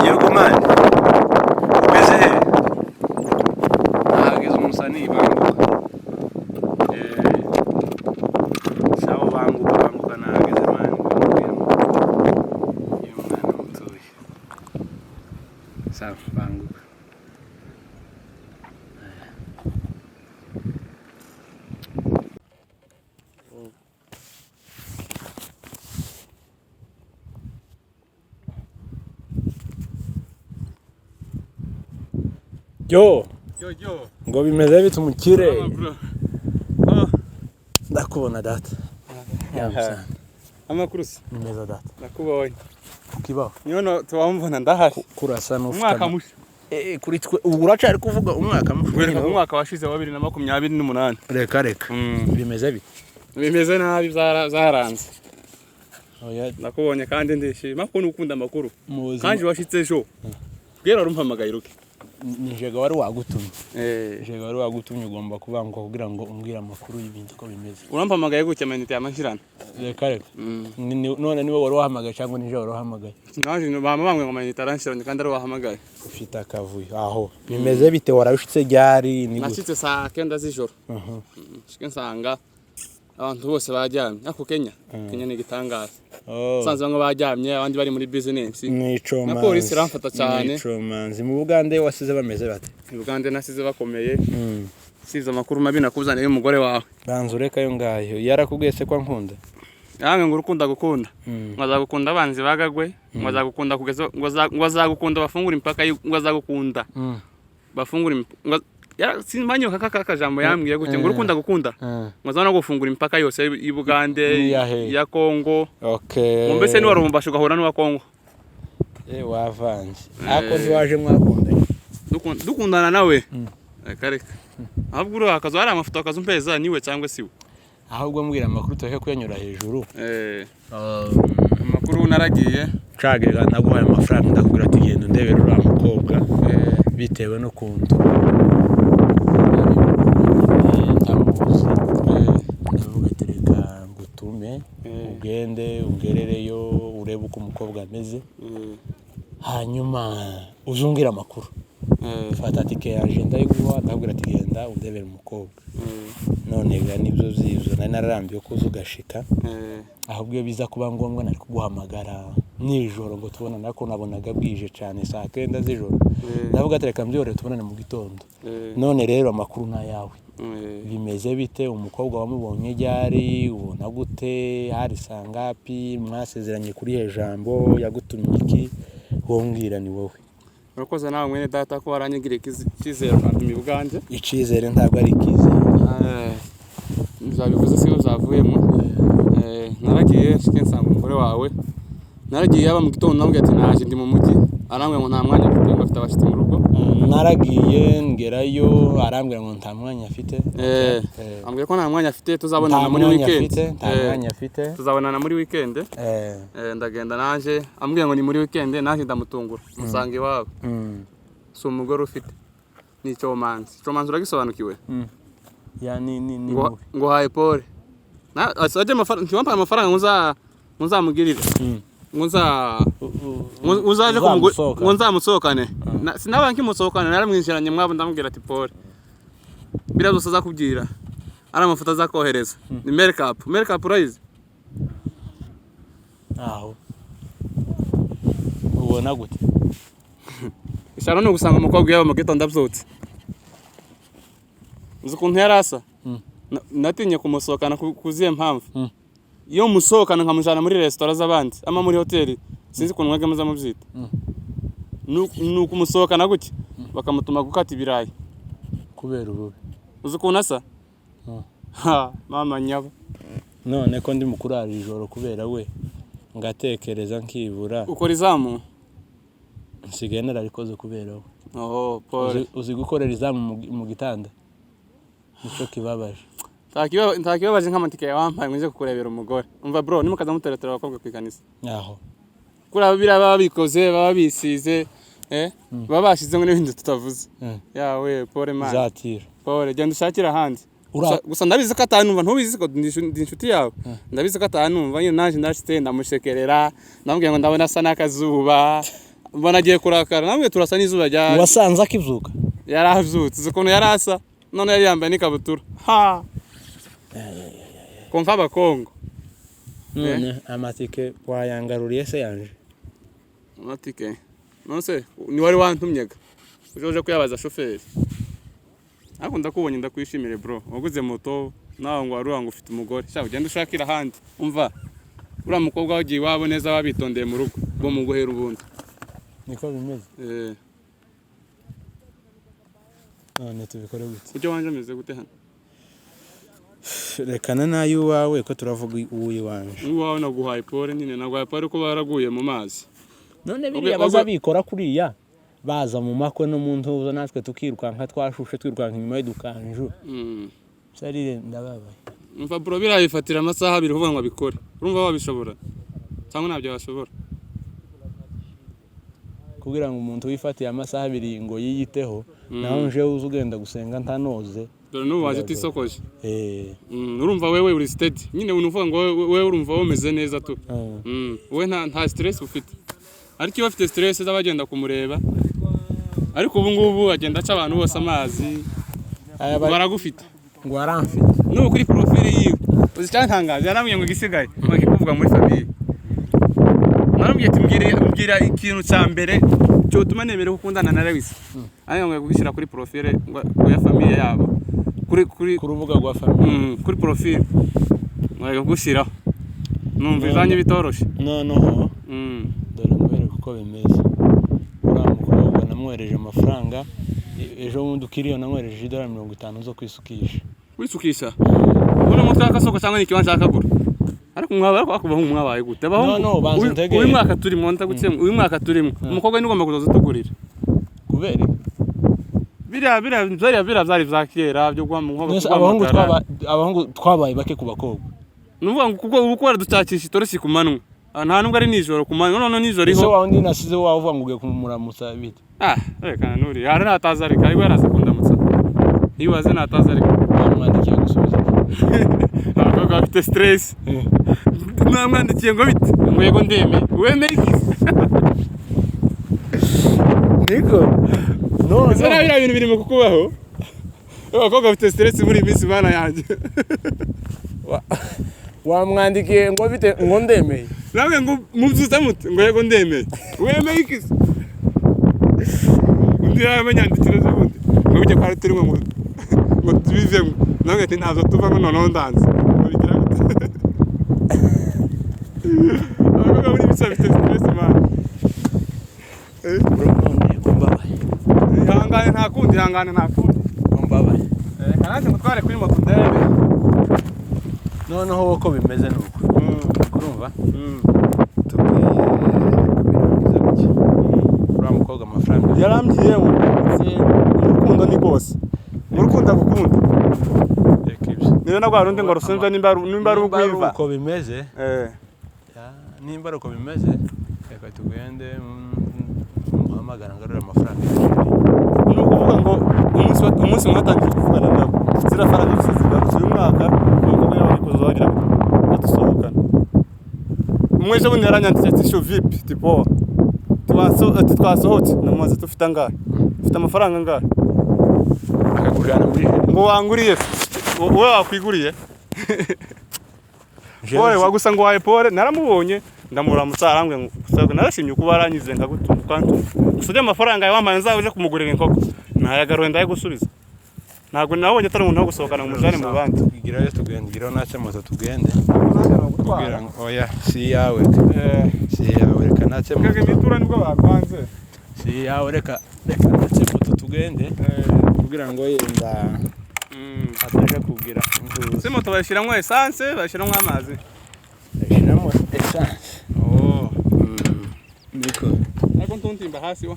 Yego mani umeze he? Nahageze umusani banguka sawa banguka nahageze mani iyo mwana mutuye sawa banguka Yo ngo bimeze bite umukire ndakubona data yamusana amakurusi nimeza data nakubonye ukibaho nyono tubamubona ndahari kurasa umwaka mushi kuri twe ubu uracari kuvuga umwaka mushi umwaka washize wa 2028 reka bimeze bite bimeze nabi zaranze oya nakubonye kandi ndishima ko nukunda amakuru muzi kandi washitse ejo bwera urumpamagaye ruke nijega wari wagutumye jega wari wagutumye ugomba kubangwa kugira ngo umbwire amakuru y'ibindi ko bimeze urampamagaye gutya amenite yamashirana reka none niwe wari wahamagaye cyangwa nije wari wahamagaye naje bamubangwe ngo amenite aranshiranye kandi ari wahamagaye ufite akavuyo aho bimeze bite warabishitse ryari ni nashitse saa 9 z'ijoro shike nsanga abantu bose bajyamye ako Kenya ni gitangaza sanze bamwe bajyamye abandi bari muri business nicoma na polisi ramfata cyane nicomanzi mu Bugande wasize bameze bate mu Bugande nasize bakomeye siza makuru mabi nakuzaniye umugore wawe banzureka yo ngayo yarakubwiye se kwa nkunda yange ngo urukunda gukunda ngazagukunda abanzi bagagwe ngazagukunda kugeza ngazagukunda bafungura impaka ngazagukunda bafungura simbanyo kaka jambo yambwiye gute ngo urukunda gukunda ngazana gufungura impaka yose y'Ibugande ya Kongo okay mbese ni warumbasha gahura n'wa Kongo wavanze ako waje mwakundanye dukundana nawe kareka ahubwo akazo ari amafoto akazumpeza niwe cyangwa siwe ahubwo mbwira amakuru tohe kuyanyura hejuru amakuru naragiye cagega naguhaye amafaranga ndakubwira ati genda ndebera ura mukobwa bitewe no kuntu ndavuga ati reka ngutume ugende ungerereyo urebe uko umukobwa ameze hanyuma uzungira amakuru fata tike yaje ndayiguha ndabwira ati genda undebera umukobwa none ga nibyo zizo nari nararambiye ko uzugashika ahubwo iyo biza kuba ngombwa nari kuguhamagara nijoro ngo tubona nako nabonaga bwije cyane saa 9 z'ijoro ndavuga ati reka mbyore tubonane mu gitondo none rero amakuru na yawe bimeze bite umukobwa wamubonye ryari ubona gute hari sangapi mwasezeranye kuri hejambo yagutumye iki wombwira ni wowe urakoze nawe mwene data ko waranyigire kizera kandi mu Bugande icizere ntabwo ari kizere zabivuze siyo zavuyemo naragiye shike nsanga umugore wawe naragiye yaba mu gitondo nambwiye ati naje ndi mu mujyi arambwira ngo nta mwanya afite ngo afite abashitsi mu rugo naragiye ngerayo arambwira ngo nta mwanya afite ambwira ko nta mwanya afite tuzabonana muri weekend nta mwanya afite tuzabonana muri weekend ndagenda naje ambwira ngo ni muri weekend naje ndamutungura musanga iwabo so umugore ufite ni Comanzi uragisobanukiwe yani ngo haye Paul na asaje amafaranga nzamugirira uzaje ngo nzamusohokane sinabanki musohokane naramwinjiranye mwabo ndamubwira ati Paul birazo za kubwira ari amafoto azakohereza ni makeup urayizi aho ubona gute ishano no gusanga umukobwa yaba mu gitondo abyutse uzi ukuntu yarasa natinye kumusohokana kuziye mpamvu iyo musohokana nkamujana muri restaurant z'abandi ama muri hoteli sinzi kuntu mwage muza mubyita nuko musohokana gutya bakamutuma gukata ibirayi kubera urubi uzi ukuntu asa mama nyabo none ko ndi mukurara ijoro kubera we ngatekereza nkibura ukora izamu nsigaye nararikoze kubera we Paul uzi gukorera izamu mu gitanda nico kibabaje ntakibabaje nk'amatike yawampaye nje kukurebera umugore umva bro nimukaza muteretera abakobwa kwikanisa aho kura baba bikoze baba bisize baba bashize ngo n'ibindi tutavuze yawe Paul man zatira Paul genda ushakira hanze gusa ndabizi ko atanumva ntubizi ko ndi inshuti yawe ndabizi ko atanumva iyo naje ndashite ndamushekerera ndamubwiye ngo ndabona asa n'akazuba mbona agiye kurakara namwe turasa n'izuba rya wasanze akivuka yarazutse ukuntu yarasa none yari yambaye n'ikabutura ha konka abakongo none amatike wayangaruriye se yanje amatike nose ni wari wantumyega uje kuyabaza shoferi ariko ndakubonye ndakwishimire bro waguze moto nawe ngo waruha ngo ufite umugore shaka ugenda ushakira ahandi umva uriya mukobwa wagiye iwabo neza babitondeye mu rugo bo mu guhera ubundi niko bimeze none tubikore gute ujye wanje ameze gute hano rekana nayo uwawe ko turavuga uw'iwanje uwawe naguhaye pole nyine naguhaye pole ko baraguye mu mazi none biriya bazabikora kuriya baza mu makwe no mu ntuzo natwe tukirukanka twashushe twirukanka inyuma y'udukanju sarire ndababaye umva bro birayifatira amasaha abiri uvuga ngo abikore urumva wabishobora cyangwa ntabyo washobora kugira ngo umuntu wifatiye amasaha abiri ngo yiyiteho naho nje uza ugenda gusenga ntanoze dore n'ubu waje utisokoje urumva wewe uri steady nyine unuvuga ngo wewe urumva womeze neza tu wowe nta stress ufite ariko iyo afite stress z'abagenda kumureba ariko ubu ngubu agenda aca abantu bose amazi baragufite ngo aramfite n'ubu kuri profile yiwe uzi cyantangaje yaramubwiye ngo igisigaye bakikuvuga muri famille naramubwiye ati mbwira ikintu cya mbere cyo tuma nemere gukundana na Lewis ariko ngo gushyira kuri profile ngo ya famille yabo kuri rubuga rwa famille kuri profile ngo gushyiraho numva izanye bitoroshe no dore ngwere kuko bimeze uriya mukobwa namwohereje amafaranga ejo bundi ukiriyo namwohereje $50 zo kwisukisha wisukisha ubona umutwe akasoko cyangwa n'ikibanza akagura ariko mwaba akubaho mwabaye gute no banze ntegeye uyu mwaka turimo ndagutse uyu mwaka turimo umukobwa nigomba kuzoza tugurira kubera bira byari vyakera byo gwa mu abahungu twabaye bake ku bakobwa nuvuga ngo kuko uko ducakisha itoroshi ku manwa nta nubwo ari nijoro ku manwa none nijoro iho so wandi nasize wavuga ngo ugiye kumuramutsa bite reka nuri hari natazarika ariko yarazakundamutsa iwaze natazarika bamwandikiye gusubiza abakobwa bafite stress namwandikiye ngo bite ngo yego ndeme wemeye iki niko no biriya bintu birimo kukubaho abakobwa bafite stress muri minsi bana yanjye wamwandikiye ngo bite ngo ndemeye nawe ngo mubyuza mute ngo yego ndemeye wemeye iki undi yamenyandikira zo bundi ngo bijye kwa turi ngo tubivemo nawe ati ntazo tuva ngo noneho ndanze bigira gute abakobwa muri bisa bafite stress man ihangane nta kundi mbabaye kananje mutware kuri moto ndebe noneho uko bimeze nuko urumva uriya mukobwa amafaranga yarambwiye ngo urukundo ni rwose urukundo agukunda reka ibyo niyo nagwa rundi ngo rusunze nimba ari ugwiva uko bimeze nimba uko bimeze reka tugende muhamagara ngarura amafaranga ni ukuvuga ngo umunsi mwatangiye kuvugana nabo zirafaranga zose zigarutse uyu mwaka umukobwa yawe ari kuzagira badusohokana umwe ejo bundi yaranyanditse ati sho vipi tipo twasohotse namubaza tufite angahe ufite amafaranga angahe akakujyana muri ngo wanguriye wowe wakwiguriye pole wagusa ngo waye pole naramubonye ndamuramutsa arambwe ngo narashimye kuba aranyize ngagutunga usuje amafaranga yawe wambaye nzaje kumugurira inkoko ntayagaruye ndaye gusubiza ntabwo nabonye atari umuntu wo gusohokana mu mujane mu bandi igirayo tugende igirayo nace moto tugende kugira ngo oya si yawe reka nace moto kage mitura nibwo bakwanze si yawe reka nace moto tugende kugira ngo yenda ataje kugira se moto bayishiramwe essence bayishiramwe amazi bayishiramwe essence niko ariko ntuntimba hasi wa